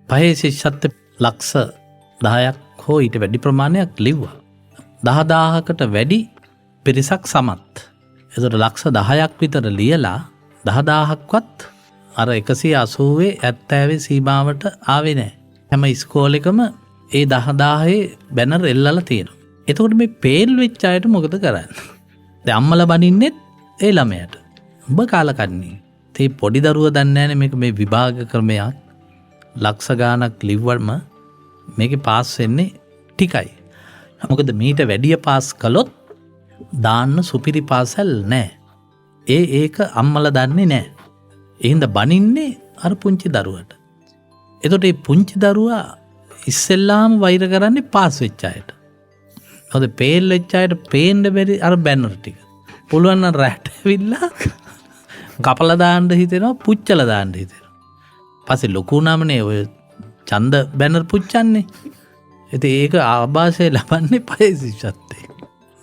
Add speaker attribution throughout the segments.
Speaker 1: පහේ ශිෂ්‍යත්ව ලක්ෂ 10ක් හෝ ඊට වැඩි ප්‍රමාණයක් ලිව්වා. 10000කට වැඩි පිරිසක් සමත්. එතකොට ලක්ෂ 10ක් විතර ලියලා 10000ක්වත් අර 180 70 සීමාවට ආවේ නැහැ. හැම ඉස්කෝලේකම ඒ 10000 බැනර් එල්ලලා තියෙනවා. එතකොට මේ පේල් වෙච්ච අයට මොකද කරන්නේ? දැන් අම්මලා බනින්නෙත් ඒ ළමයට. ඔබ කාලකන්ණී. තේ පොඩි දරුවා දන්නේ නැහැ මේක මේ විභාග ක්‍රමයක්. ලක්ෂ ගාණක් ලිව්වම මේකේ පාස් වෙන්නේ ටිකයි. මොකද මීට වැඩිය පාස් කළොත් දාන්න සුපිරි පාසල් නැහැ. ඒක අම්මලා දන්නේ නැහැ. එහෙනම් බනින්නේ අර පුංචි දරුවට. එතකොට මේ පුංචි දරුවා ඉස්සෙල්ලාම වෛර කරන්නේ පාස් වෙච්ච අයට. මොකද පේල් වෙච්ච අයට පේන්න බැරි අර බැනර් ටික. පුළුවන් නම් රැට ඇවිල්ලා කපලා දාන්න හිතෙනවා, පුච්චලා දාන්න හිතෙනවා. පස්සේ ලොකු නාමනේ ඔය ඡන්ද බැනර් පුච්චන්නේ. ඉතින් ඒක ආభాෂය ලබන්නේ පහේ ශිෂ්‍යත්වයේ.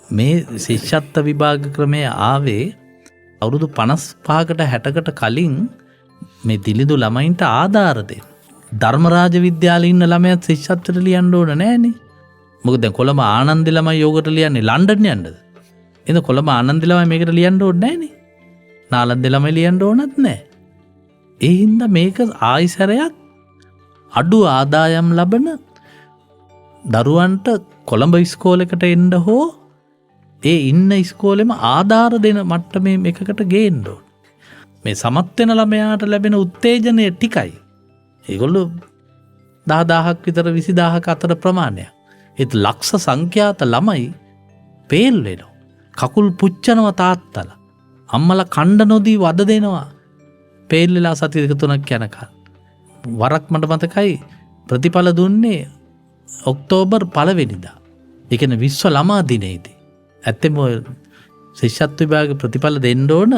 Speaker 1: මේ ශිෂ්‍යත්ව විභාග ක්‍රමය ආවේ අවුරුදු 55කට 60කට කලින් මේ දිලිඳු ළමයින්ට ආධාර දෙන්න. ධර්මරාජ විද්‍යාලේ ඉන්න ළමයාත් ශිෂ්‍යත්වයට ලියන්න ඕන නෑනේ. මොකද දැන් කොළඹ ආනන්ද ළමයි යෝගට ලියන්නේ ලන්ඩන් යන්නද? එහෙනම් කොළඹ ආනන්ද ළමයි මේකට ලියන්න ඕනේ නෑනේ. නාලන්ද ළමයි ලියන්න ඕනත් නෑ. ඒ හින්දා මේක ආයිසරයක් අඩු ආදායම් ලබන දරුවන්ට කොළඹ ඉස්කෝලේකට එන්න හෝ ඒ ඉන්න ඉස්කෝලෙම ආධාර දෙන මට්ටමේ එකකට ගේන්න ඕන. මේ සමත් වෙන ළමයාට ලැබෙන උත්තේජනය ටිකයි. ඒගොල්ලෝ 10000ක් විතර 20000ක අතර ප්‍රමාණයක්. ඒත් ලක්ෂ සංඛ්‍යාත ළමයි පේල් වෙනවා. කකුල් පුච්චනවා තාත්තලා. අම්මලා කණ්ඩ නොදී වද දෙනවා. පේල් වෙලා සති දෙක තුනක් යනකල්. වරක් මට මතකයි ප්‍රතිඵල දුන්නේ ඔක්තෝබර් 1 වෙනිදා. ඒ කියන්නේ විශ්ව ළමා දිනේදී. ඇත්තම ශිෂ්‍යත්ව විභාග ප්‍රතිඵල දෙන්න ඕන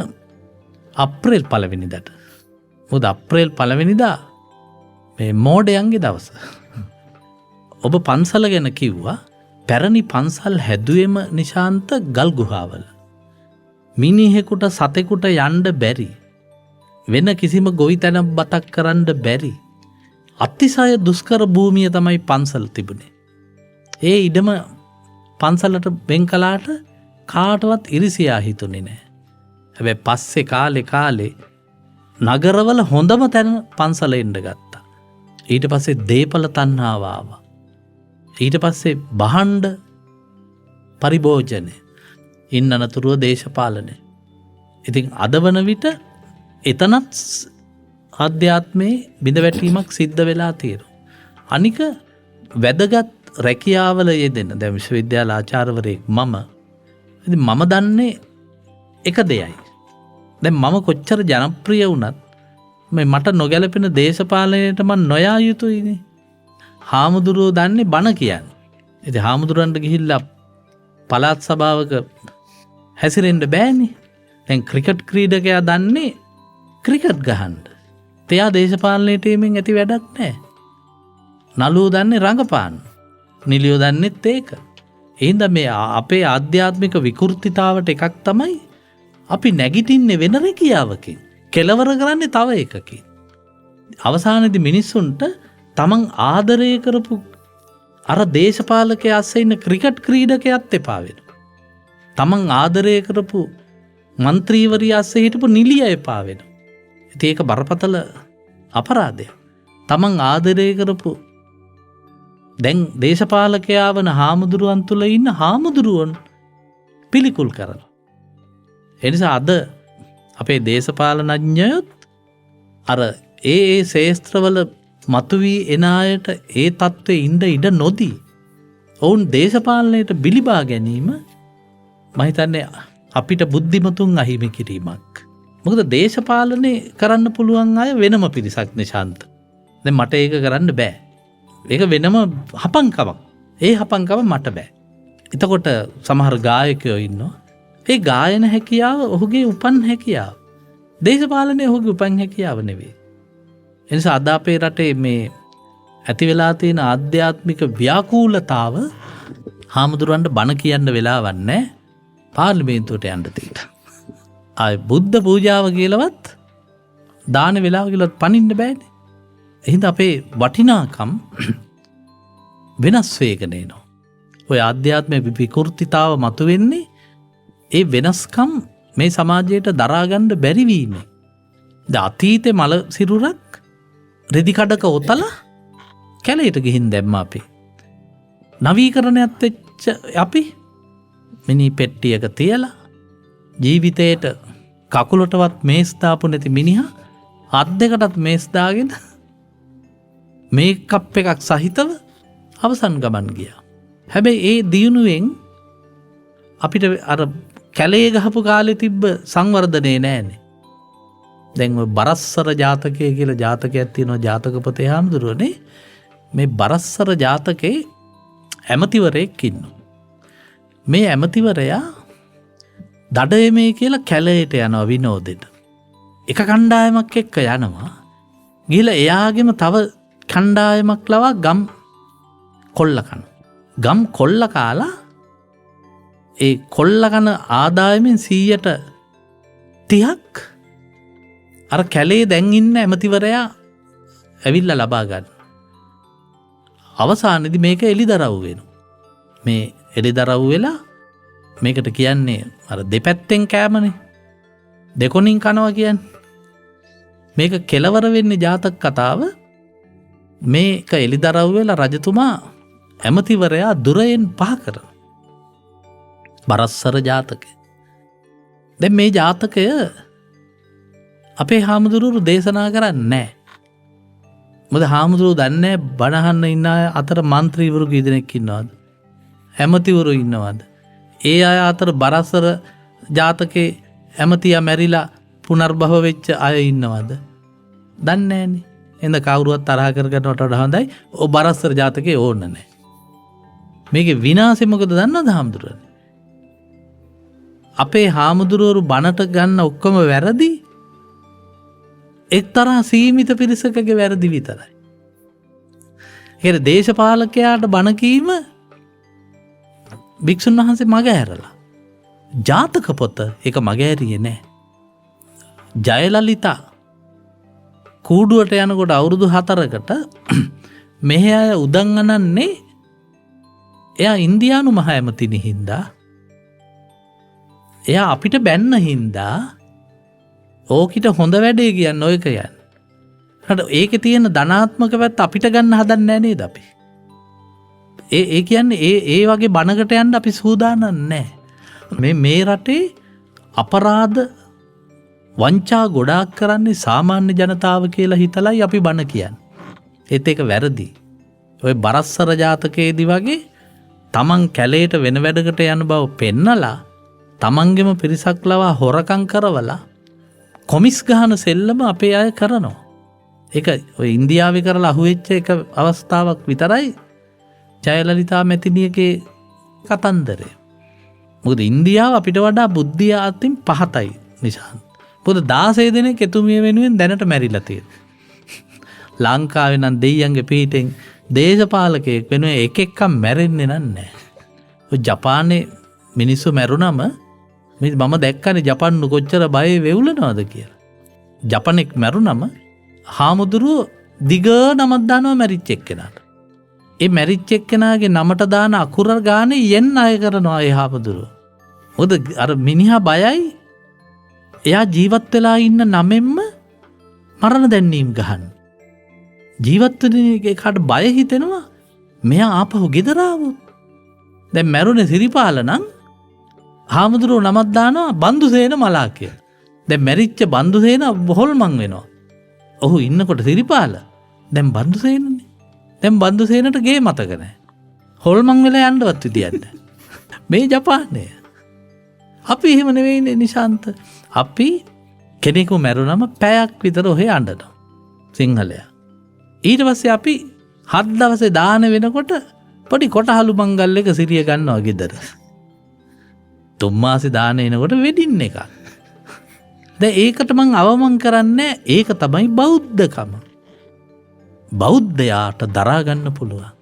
Speaker 1: අප්‍රේල් 1 වෙනිදාට. මොකද අප්‍රේල් 1 වෙනිදා මේ මෝඩයන්ගේ දවස. ඔබ පන්සල ගැන කිව්වා. පැරණි පන්සල් හැදුවෙම නිශාන්ත ගල් ගුහාවල. මිනිහෙකුට සතෙකුට යන්න බැරි. වෙන කිසිම ගොවිතැනක් බතක් කරන්න බැරි. අතිශය දුෂ්කර භූමිය තමයි පන්සල තිබුණේ. ඒ ඉඩම පන්සලට වෙන් කළාට කාටවත් ඉරිසියා හිතුනේ නැහැ. හැබැයි පස්සේ කාලේ නගරවල හොඳම තැන පන්සල එන්න ගත්තා. ඊට පස්සේ දීපල තණ්හාව ආවා. ඊට පස්සේ බහණ්ඩ පරිභෝජනය. ඉන්න අනතුරුව දේශපාලනය. ඉතින් අද වන විට එතනත් ආධ්‍යාත්මයේ බිඳවැටීමක් සිද්ධ වෙලා තියෙනවා. අනික වැදගත් රැකියාවල යෙදෙන දැන් විශ්වවිද්‍යාල ආචාර්යවරයෙක් මම. ඉතින් මම දන්නේ එක දෙයයි. දැන් මම කොච්චර ජනප්‍රිය වුණත් මේ මට නොගැලපෙන දේශපාලනයට මම නොයා යුතුයිනේ. හාමුදුරුවෝ දන්නේ බණ කියන්නේ. ඉතින් හාමුදුරන්ට ගිහිල්ලා පළාත් සභාවක හැසිරෙන්න බෑනේ. දැන් ක්‍රිකට් ක්‍රීඩකයා දන්නේ ක්‍රිකට් ගහන්න. එයා දේශපාලනයට එමින් ඇති වැඩක් නැහැ. නළුවෝ දන්නේ රඟපාන්න. නිලියෝ දන්නේත් ඒක. එහෙනම් මේ අපේ ආධ්‍යාත්මික විකෘතිතාවට එකක් තමයි අපි නැගිටින්නේ වෙන රැකියාවකින්. කෙලවර කරන්නේ තව එකකින්. අවසානයේදී මිනිස්සුන්ට තමන් ආදරය කරපු අර දේශපාලකයා අස්සේ ඉන්න ක්‍රිකට් ක්‍රීඩකයාත් එපා වෙනවා. තමන් ආදරය කරපු മന്ത്രിවරිය අස්සේ හිටපු නිලිය එපා වෙනවා. ඉතින් ඒක බරපතල අපරාධයක්. තමන් ආදරය කරපු දැන් දේශපාලකයා වන හාමුදුරුවන් තුල ඉන්න හාමුදුරුවන් පිළිකුල් කරනවා. ඒ නිසා අද අපේ දේශපාලනඥයොත් අර ඒ ශේස්ත්‍රවල මතුවී එන අයට ඒ තත්ත්වයේ ඉඳ ඉඩ නොදී ඔවුන් දේශපාලනයට බිලිබා ගැනීම මම හිතන්නේ අපිට බුද්ධිමතුන් අහිමි කිරීමක්. මොකද දේශපාලනේ කරන්න පුළුවන් අය වෙනම පිරිසක් නිශාන්ත. දැන් මට ඒක කරන්න බෑ. ඒක වෙනම හපංකමක්. ඒ හපංකම මට බෑ. එතකොට සමහර ගායකයෝ ඉන්නවා. ඒ ගායන හැකියාව ඔහුගේ උපන් හැකියාව. දේශපාලනේ ඔහුගේ උපන් හැකියාව නෙවෙයි. එනිසා අද අපේ රටේ මේ ඇති වෙලා තියෙන ආධ්‍යාත්මික ව්‍යාකූලතාව හාමුදුරන්ට බණ කියන්න වෙලාවක් නැහැ. පාර්ලිමේන්තුවට යන්න තියෙනවා. ආයි බුද්ධ පූජාව කියලාවත් දාන වෙලාව කියලාවත් පනින්න බෑනේ. එහෙනම් අපේ වටිනාකම් වෙනස් වේගෙන එනවා. ඔය ආධ්‍යාත්මයේ විකෘතිතාව මතුවෙන්නේ ඒ වෙනස්කම් මේ සමාජයට දරාගන්න බැරි වීමෙන්. අතීතේ මල සිරුරක් රෙදි කඩක ඔතලා කැලේට ගිහින් දැම්මා අපි. නවීකරණයත් වෙච්ච අපි මිනි පෙට්ටියක තියලා ජීවිතේට කකුලටවත් මේස් දාපු නැති මිනිහා අත් දෙකටත් මේස් දාගෙන මේකප් එකක් සහිතව අවසන් ගමන් ගියා. හැබැයි ඒ දියුණුවෙන් අපිට අර කැලේ ගහපු කාලේ තිබ්බ සංවර්ධනේ නෑනේ. දැන් ඔය බරස්සර ජාතකය කියලා ජාතකයක් තියෙනවා ජාතක පොතේ හාමුදුරුවනේ. මේ බරස්සර ජාතකේ ඇමතිවරයෙක් ඉන්නවා. මේ ඇමතිවරයා දඩයමේ කියලා කැලේට යනවා විනෝදෙට. එක කණ්ඩායමක් එක්ක යනවා. ගිහලා එයාගෙම තව කණ්ඩායමක් ලවා ගම් කොල්ල කන. ගම් කොල්ල කාලා ඒ කොල්ල කන ආදායමෙන් 30%ක් අර කැලේ දැන් ඉන්න ඇමතිවරයා ඇවිල්ලා ලබා ගන්න. අවසානයේදී මේක එලිදරව් වෙනවා. මේ එලිදරව් වෙලා මේකට කියන්නේ අර දෙපැත්තෙන් කෑමනේ. දෙකොණින් කනවා කියන්නේ. මේක කෙලවර වෙන්නේ ජාතක කතාව. මේක එලිදරව් වෙලා රජතුමා ඇමතිවරයා දුරයෙන් පහ කරනවා. බරස්සර ජාතකය. දැන් මේ ජාතකය අපේ හාමුදුරුවෝ දේශනා කරන්නේ නැහැ. මොකද හාමුදුරුවෝ දන්නේ බණ අහන්න ඉන්න අය අතර മന്ത്രിවරු කී දෙනෙක් ඉන්නවද? ඇමතිවරු ඉන්නවද? ඒ අය අතර බරස්සර ජාතකේ ඇමතියා මැරිලා පුනර්භව වෙච්ච අය ඉන්නවද? දන්නේ නැහනේ. එඳ කවුරුවත් තරහ කරගන්නවට වඩා හොඳයි ඔය බරස්සර ජාතකේ ඕන නැහැ. මේකේ විනාශය මොකද දන්නවද හාමුදුරුවනේ? අපේ හාමුදුරුවරු බණට ගන්න ඔක්කොම වැරදි එක්තරා සීමිත පිරිසකගේ වැරදි විතරයි. ඒකේ දේශපාලකයාට බණ කීම භික්ෂුන් වහන්සේ මග ඇරලා. ජාතක පොත ඒක මග ඇරියේ නෑ. ජයලලිතා කූඩුවට යනකොට අවුරුදු 4කට මෙහි අය උදන් අනන්නේ එයා ඉන්දියානු මහ ඇමතිනි හින්දා එයා අපිට බැන්න හින්දා ඕකිට හොඳ වැඩේ කියන්න ඔය කියන්නේ. ඒකේ තියෙන ධනාත්මක පැත්ත අපිට ගන්න හදන්නේ නැහැ නේද අපි? ඒ කියන්නේ ඒ වගේ බණකට යන්න අපි සූදානම් නැහැ. මේ රටේ අපරාධ වංචා ගොඩාක් කරන්නේ සාමාන්‍ය ජනතාව කියලා හිතලයි අපි බණ කියන්නේ. ඒත් ඒක වැරදි. ඔය බරස්සර ජාතකයේදී වගේ තමන් කැලේට වෙන වැඩකට යන බව පෙන්නලා තමන්ගෙම පිරිසක් ලවා හොරකම් කරවලා කොමිස් ගහන සෙල්ලම අපේ අය කරනවා. ඒක ඔය ඉන්දියාවේ කරලා අහුවෙච්ච එක අවස්ථාවක් විතරයි ජයලලිතා මැතිණියගේ කතන්දරය. මොකද ඉන්දියාව අපිට වඩා බුද්ධිය අතින් පහතයි නිසාන්. මොකද 16 දෙනෙක් එතුමිය වෙනුවෙන් දැනට මැරිලා තියෙනවා. ලංකාවේ නම් දෙයියන්ගේ පිටින් දේශපාලකයෙක් වෙනුවෙන් එක එකක් මැරෙන්නේ නැහැ. ඔය ජපානයේ මිනිස්සු මැරුණම මම දැක්කනේ ජපන්නු කොච්චර බය වෙවුලනවද කියලා. ජපනෙක් මැරුණම හාමුදුරුවෝ දිග නමක් දානවා මැරිච්ච එක්කෙනාට. ඒ මැරිච්ච එක්කෙනාගේ නමට දාන අකුර ගානේ යෙන් අය කරනවා ඒ හාමුදුරුවෝ. මොකද අර මිනිහා බයයි එයා ජීවත් වෙලා ඉන්න නමෙන්ම මරණ දැන්වීම ගහන්න. ජීවත් වෙන එකට බය හිතෙනවා මෙයා ආපහු ගෙදර ආවොත්. දැන් මැරුණේ සිරිපාල නම් හාමුදුරුවෝ නමක් දානවා බන්දුසේන මලා කියලා. දැන් මැරිච්ච බන්දුසේන හොල්මන් වෙනවා. ඔහු ඉන්නකොට සිරිපාල දැන් බන්දුසේනනේ. දැන් බන්දුසේනට ගේ මතක නැහැ. හොල්මන් වෙලා යන්නවත් විදියක් නැහැ. මේ ජපානයේ අපි එහෙම නෙවෙයිනේ නිශාන්ත. අපි කෙනෙකු මැරුණම පැයක් විතර ඔහෙ අඬනවා. සිංහලයා. ඊට පස්සේ අපි 7 දවසේ දාන වෙනකොට පොඩි කොටහලු මංගල් එක සිරිය ගන්නවා ගෙදර. 3 මාසේ දාන එනකොට වෙඩින් එකක්. දැන් ඒකට මං අවමන් කරන්නේ ඒක තමයි බෞද්ධකම. බෞද්ධයාට දරා ගන්න පුළුවන්.